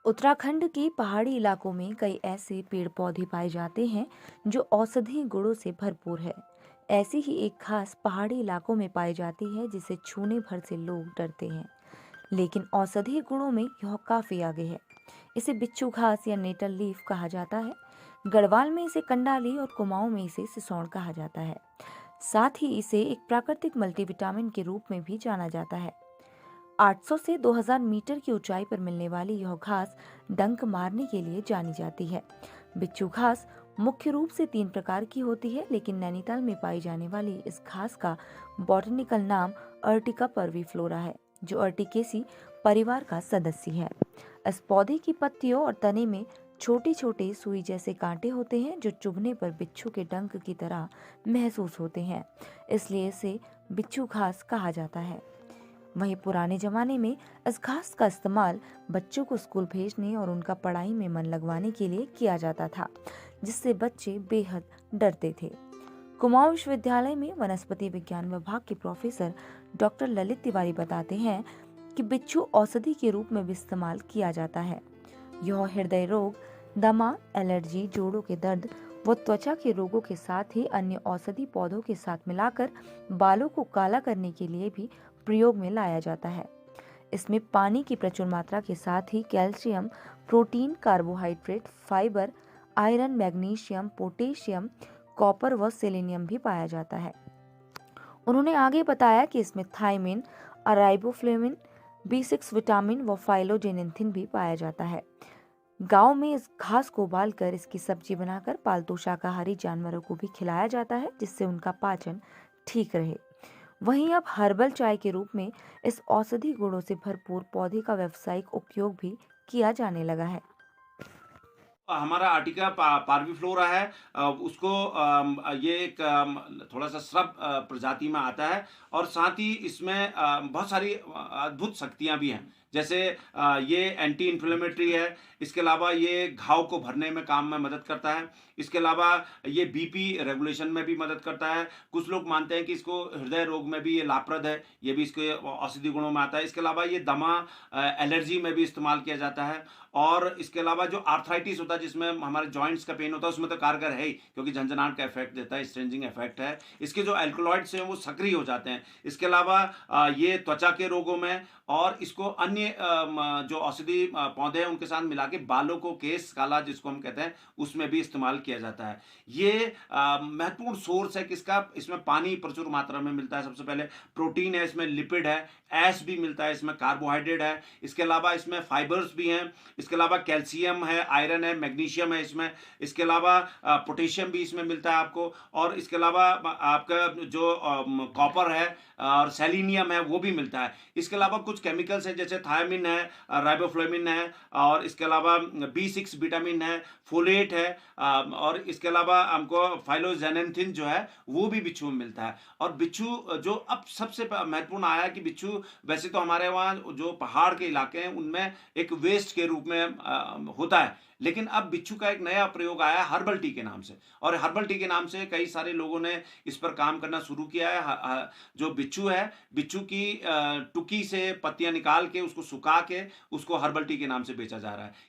उत्तराखंड के पहाड़ी इलाकों में कई ऐसे पेड़ पौधे पाए जाते हैं जो औषधीय गुणों से भरपूर है। ऐसी ही एक खास पहाड़ी इलाकों में पाई जाती है जिसे छूने भर से लोग डरते हैं, लेकिन औषधीय गुणों में यह काफी आगे है। इसे बिच्छू घास या नेटल लीफ कहा जाता है। गढ़वाल में इसे कंडाली और कुमाऊं में इसे सिसौन कहा जाता है। साथ ही इसे एक प्राकृतिक मल्टीविटामिन के रूप में भी जाना जाता है। 800 से 2000 मीटर की ऊंचाई पर मिलने वाली यह घास डंक मारने के लिए जानी जाती है। बिच्छू घास मुख्य रूप से 3 प्रकार की होती है, लेकिन नैनीताल में पाई जाने वाली इस घास का बॉटनिकल नाम अर्टिका परवीफ्लोरा है, जो अर्टिकेसी परिवार का सदस्य है। इस पौधे की पत्तियों और तने में छोटे छोटे सुई जैसे कांटे होते हैं जो चुभने पर बिच्छू के डंक की तरह महसूस होते हैं, इसलिए इसे बिच्छू घास कहा जाता है। वहीं पुराने जमाने में इस घास का इस्तेमाल बच्चों को स्कूल भेजने और उनका पढ़ाई में मन लगवाने के लिए किया जाता था, जिससे बच्चे बेहद डरते थे। कुमाऊं विश्वविद्यालय में वनस्पति विज्ञान विभाग के प्रोफेसर डॉक्टर ललित तिवारी बताते हैं कि बिच्छू औषधि के रूप में भी इस्तेमाल किया जाता है। यह हृदय रोग, दमा, एलर्जी, जोड़ों के दर्द व त्वचा के रोगों के साथ ही अन्य औषधि पौधों के साथ मिलाकर बालों को काला करने के लिए भी प्रयोग में लाया जाता है। इसमें पानी की प्रचुर मात्रा के साथ ही calcium, protein, carbohydrate, fibre, iron, magnesium, potassium, copper व सेलेनियम भी पाया जाता है। उन्होंने आगे बताया कि इसमें थायमिन, राइबोफ्लेविन, B6 विटामिन व फाइलोजेनिथिन भी पाया जाता है। गांव में इस घास को उबालकर इसकी सब्जी बनाकर पालतू शाकाहारी जानवरों को भी खिलाया जाता है, जिससे उनका पाचन ठीक रहे। वहीं अब हर्बल चाय के रूप में इस औषधि गुणों से भरपूर पौधे का व्यावसायिक उपयोग भी किया जाने लगा है। हमारा आर्टिका पार्विफ्लोरा है। उसको ये एक थोड़ा-सा श्रब प्रजाति में आता है और साथ ही इसमें बहुत सारी अद्भुत शक्तियाँ भी हैं। जैसे ये एंटी इन्फ्लेमेटरी है, इसके अलावा ये घाव को भरने में काम में मदद करता है। इसके अलावा ये बीपी रेगुलेशन में भी मदद करता है। कुछ लोग मानते हैं कि इसको हृदय रोग में भी ये लाभप्रद है, ये भी इसके औषधि गुणों में आता है। इसके अलावा ये दमा, एलर्जी में भी इस्तेमाल किया जाता है और इसके अलावा जो आर्थराइटिस होता है जिसमें हमारे जॉइंट्स का पेन होता है उसमें तो कारगर है ही, क्योंकि झंझनाहट का इफेक्ट देता है, स्ट्रेंजिंग इफेक्ट है। इसके जो एल्कलॉइड्स हैं वो सक्रिय हो जाते हैं। इसके अलावा ये त्वचा के रोगों में और इसको अन्य जो औषधि पौधे हैं उनके साथ मिला के बालों को केस काला जिसको हम कहते हैं उसमें भी इस्तेमाल किया जाता है। ये महत्वपूर्ण सोर्स है किसका, इसमें पानी प्रचुर मात्रा में मिलता है। सबसे पहले प्रोटीन है, इसमें लिपिड है, ऐश भी मिलता है, इसमें कार्बोहाइड्रेट है, इसके अलावा इसमें फाइबर्स भी हैं, इसके अलावा कैल्शियम है, आयरन है, मैग्नीशियम है इसमें, इसके अलावा पोटेशियम भी इसमें मिलता है आपको और इसके अलावा आपका जो कॉपर है और सेलेनियम है वो भी मिलता है। इसके अलावा कुछ केमिकल्स हैं जैसे थायमिन है, राइबोफ्लेविन है और इसके अलावा B6 विटामिन है, फोलेट है और इसके अलावा हमको फाइलोजेनेंथिन जो है वो भी बिच्छू में मिलता है। और बिच्छू जो अब सबसे महत्वपूर्ण आया है कि बिच्छू वैसे तो हमारे वहाँ जो पहाड़ के इलाके हैं उनमें एक वेस्ट के रूप में होता है, लेकिन अब बिच्छू का एक नया प्रयोग आया है हर्बल टी के नाम से और हर्बल टी के नाम से कई सारे लोगों ने इस पर काम करना शुरू किया है। जो बिच्छू है, बिच्छू की टुकी से पत्तियां निकाल के उसको सुखा के उसको हर्बल टी के नाम से बेचा जा रहा है।